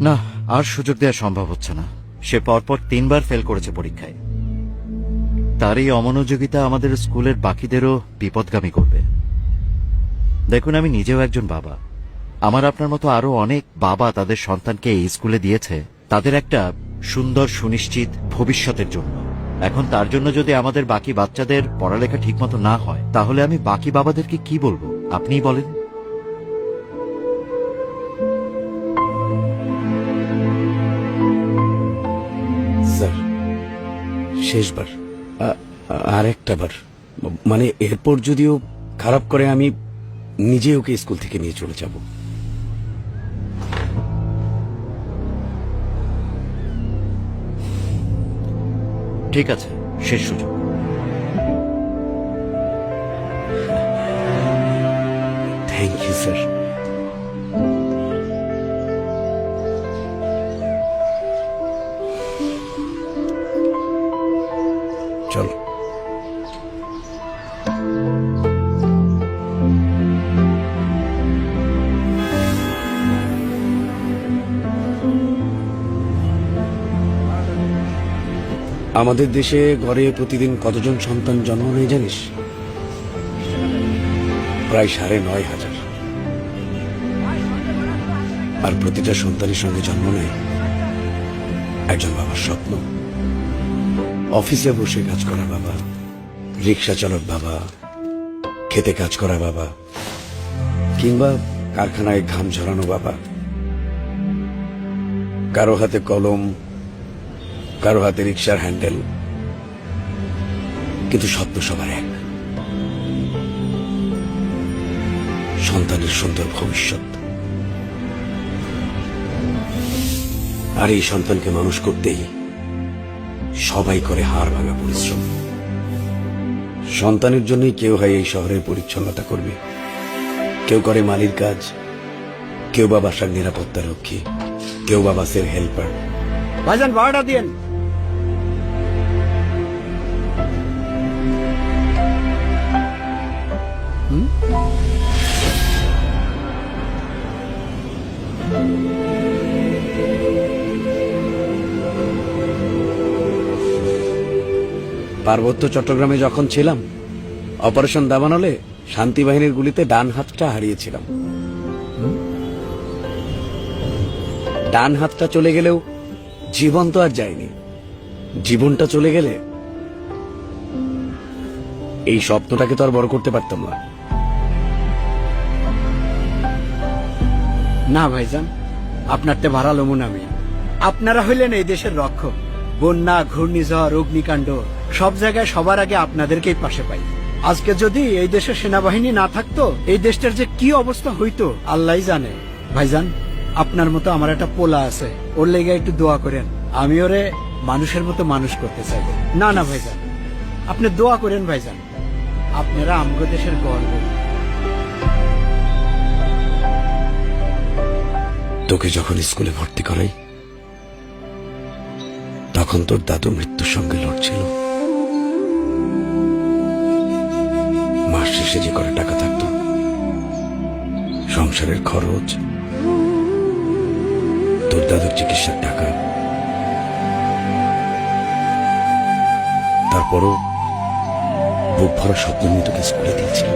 না, আর সুযোগ দেওয়া সম্ভব হচ্ছে না। সে পরপর 3বার ফেল করেছে পরীক্ষায়। তার এই অমনোযোগিতা আমাদের স্কুলের বাকিদেরও বিপদগামী করবে। দেখুন, আমি নিজেও একজন বাবা। আমার আপনার মতো আরো অনেক বাবা তাদের সন্তানকে এই স্কুলে দিয়েছে তাদের একটা সুন্দর সুনিশ্চিত ভবিষ্যতের জন্য। এখন তার জন্য যদি আমাদের বাকি বাচ্চাদের পড়ালেখা ঠিকমতো না হয়, তাহলে আমি বাকি বাবাদেরকে কি বলবো আপনিই বলেন। স্যার, শেষবার, আর একটা বার, মানে এরপর যদিও খারাপ করে আমি নিজে ওকে স্কুল থেকে নিয়ে চলে যাব। ঠিক আছে, শেষ সুযোগ। Thank you sir. চল। আমাদের দেশে গড়ে প্রতিদিন কতজন সন্তান জন্ম নেয় জানিস? প্রায় ৯,৫০০। আর প্রতিটা সন্তানের সঙ্গে জন্ম নেয় একজন বাবার স্বপ্ন। অফিসে বসে কাজ করা বাবা, রিক্সা চালক বাবা, খেতে কাজ করা বাবা, কিংবা কারখানায় ঘাম ঝরানো বাবা। কারো হাতে কলম, কারো হাতে রিক্সার হ্যান্ডেল, কিন্তু স্বপ্ন সবার এক, সন্তানের সুন্দর ভবিষ্যৎ। আর এই সন্তানকে মানুষ করতেই সবাই করে হাড় ভাঙা পরিশ্রম। সন্তানের জন্যই কেউ হয় এই শহরের পরিচ্ছন্নতা করবে, কেউ করে মালির কাজ, কেউ বা বাসার নিরাপত্তা রক্ষী, কেউ বা বাসের হেল্পার। ভাইজান ভাড়াটা দিয়েন। পার্বত্য চট্টগ্রামে যখন ছিলাম, অপারেশন দাবানলে শান্তি বাহিনীর গুলিতে ডান হাতটা হারিয়েছিলাম। ডান হাতটা চলে গেলেও জীবন তো আর যায়নি। জীবনটা চলে গেলে এই স্বপ্নটাকে তো আর বড় করতে পারতাম না। না ভাইজান, আপনারতে ভাড়া লমুন আমি। আপনারা হইলেন এই দেশের রক্ষক। বন্যা, ঘূর্ণিঝড়, অগ্নিকাণ্ড সব জায়গায় সবার আগে আপনাদেরকেই পাশে পাই। আজকে যদি এই দেশের সেনাবাহিনী না থাকতো, এই দেশটার যে কি অবস্থা হইতো আল্লাহই জানে। ভাইজান, আপনার মতো আমার একটা পোলা আছে, ওর লেগে একটু দোয়া করেন। আমি ওরে মানুষের মতো মানুষ করতে চাই। না না ভাইজান, আপনি দোয়া করেন ভাইজান। আপনারা আমগো দেশের গর্ব। তোকে যখন স্কুলে ভর্তি করাই, তখন তোর দাদু মৃত্যুর সঙ্গে লড়ছিল। মাস শেষে যে করে টাকা থাকতো, সংসারের খরচ, তোর দাদুর চিকিৎসার টাকা, তারপরও বুক ভরা স্বপ্ন নিয়ে তোকে স্কুলে দিয়েছিল।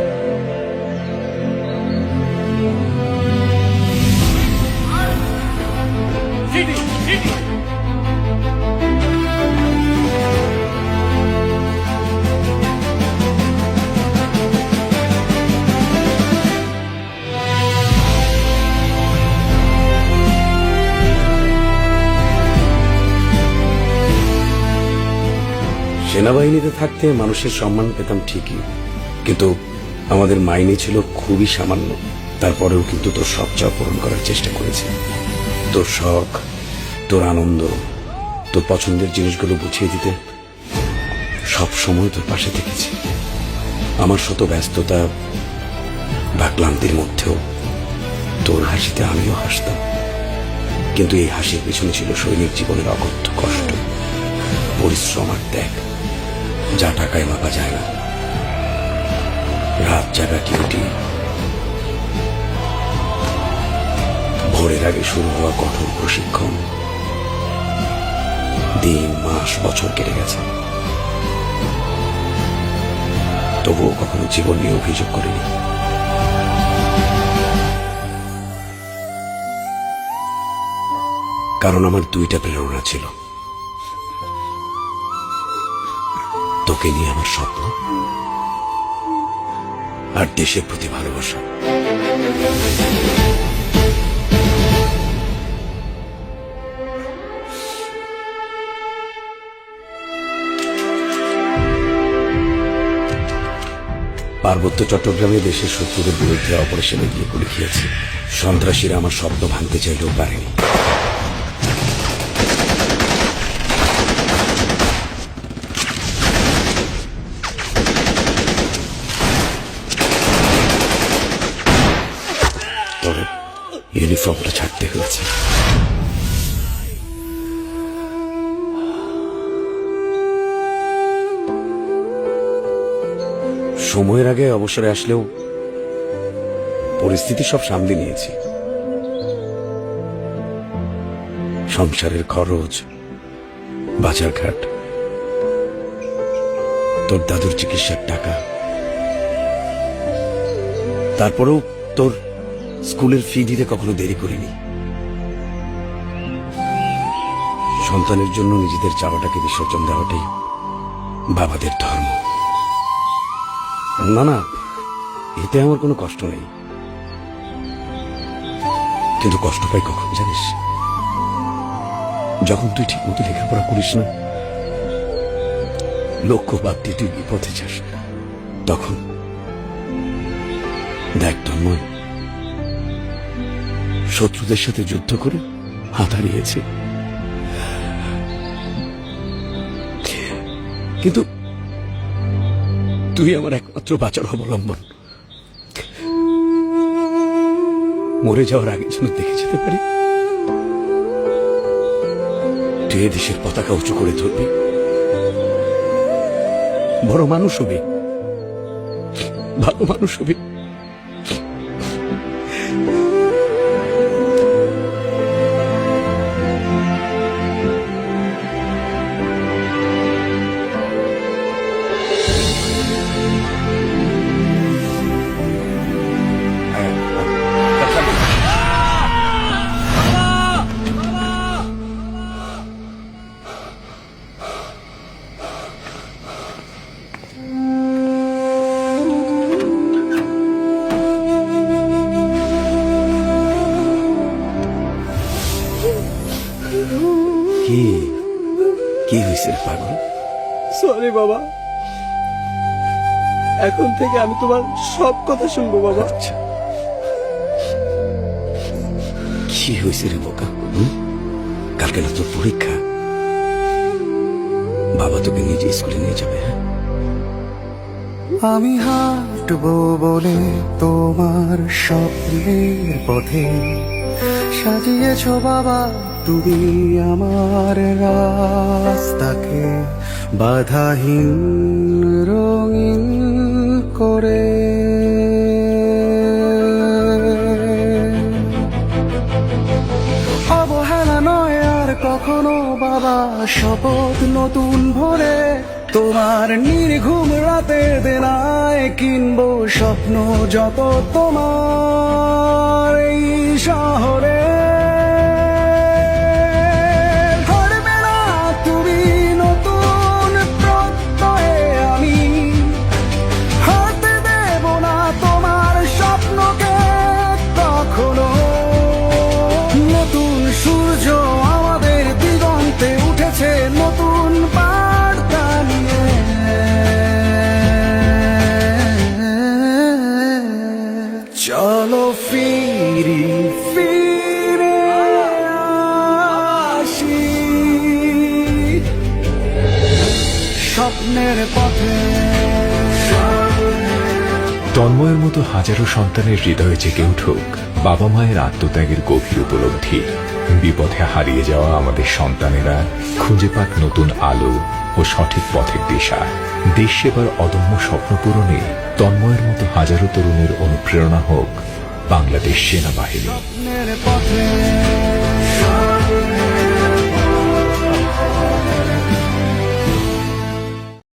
সেনাবাহিনীতে থাকতে মানুষের সম্মান পেতাম ঠিকই, কিন্তু আমাদের মাইনে ছিল খুবই সামান্য। তারপরেও কিন্তু তোর সব চাওয়া পূরণ করার চেষ্টা করেছি। তোর শখ, তোর আনন্দ, তোর পছন্দের জিনিসগুলো বুঝিয়ে দিতে সব সময় তোর পাশে থেকেছি। আমার শত ব্যস্ততা বা ক্লান্তির মধ্যেও তোর হাসিতে আমিও হাসতাম। কিন্তু এই হাসির পেছনে ছিল সৈনিক জীবনের অকথ্য কষ্ট, পরিশ্রম আর ত্যাগ, যা টাকায় মাপা যায় না। রাত জাগা ডিউটি, ভোরে ভোরের আগে শুরু হওয়া কঠোর প্রশিক্ষণ দিন মাস বছর কেটে গেছে, তবুও কখনো জীবন নিয়ে অভিযোগ করিনি। কারণ আমার দুইটা প্রেরণা ছিল, তোকে নিয়ে আমার স্বপ্ন আর দেশের প্রতি ভালোবাসা। পার্বত্য চট্টগ্রামে দেশের শত্রুদের বিরুদ্ধে অপারেশনে গিয়ে গুলি খেয়েছি। সন্ত্রাসীরা আমার স্বপ্ন ভাঙতে চাইলেও পারেনি। তবে ইউনিফর্মটা ছাড়তে হয়েছে। সময়ের আগে অবসরে আসলেও পরিস্থিতি সব সামলে নিয়েছি। সংসারের খরচ, বাজার ঘাট, তোর দাদুর চিকিৎসার টাকা, তারপরেও তোর স্কুলের ফি দিতে কখনো দেরি করিনি। সন্তানের জন্য নিজেদের চাওয়াটাকে বিসর্জন দেওয়াটাই বাবাদের ধর্ম। না না, এতে আমার কোনো কষ্ট নেই, কিন্তু কষ্ট পাই কখন জানিস? যখন তুই ঠিক মতো লেখাপড়া করিস না, লক্ষ্য বাদ দিয়ে তুই বিপথে যাস, তখন দেখ তন্ময়, শত্রুদের সাথে যুদ্ধ করে হাত হারিয়েছে, কিন্তু তুই আমার একমাত্র বাঁচার অবলম্বন। মরে যাওয়ার আগে যেন দেখে যেতে পারি তুই এ দেশের পতাকা উঁচু করে ধরবি, বড় মানুষ হবি, ভালো মানুষ হবি। কি কি হয়েছে রে পাগল? সরি বাবা, এখন থেকে আমি তোমার সব কথা শুনবো বাবা। আচ্ছা, কি হয়েছে রে বোকা? কালকে না তোর পরীক্ষা, বাবা তোকে নিজে স্কুলে নিয়ে যাবে। হ্যাঁ, আমি হাঁটবো বলে তোমার স্বপ্নের পথে সাজিয়েছো বাবা তুমি আমার রাস্তাকে বাধাহীন রঙিন করে। অবহেলা নয় আর কখনো বাবা, শপথ নতুন ভরে তোমার নির্ঘুম রাতের দেনায় কিনবো স্বপ্ন যত তোমার এই শহরে। হারবে না তুমি নতুন প্রত্যয়ে, আমি হাতে দেব না তোমার স্বপ্নকে কখনো। নতুন সূর্য আমাদের দিগন্তে উঠেছে, নতুন বার্তা নিয়ে। চলো ফিরি ফিরে আসি স্বপ্নের পথে। তন্ময়ের মতো হাজারো সন্তানের হৃদয়ে জেগে উঠুক বাবা মায়ের আত্মত্যাগের গভীর উপলব্ধি। বিপথে হারিয়ে যাওয়া আমাদের সন্তানেরা খুঁজে পাক নতুন আলো ও সঠিক পথের দিশা। দেশ সেবার অদম্য স্বপ্ন পূরণে তন্ময়ের মতো হাজারো তরুণের অনুপ্রেরণা হোক বাংলাদেশ সেনাবাহিনী। স্বপ্নের পথে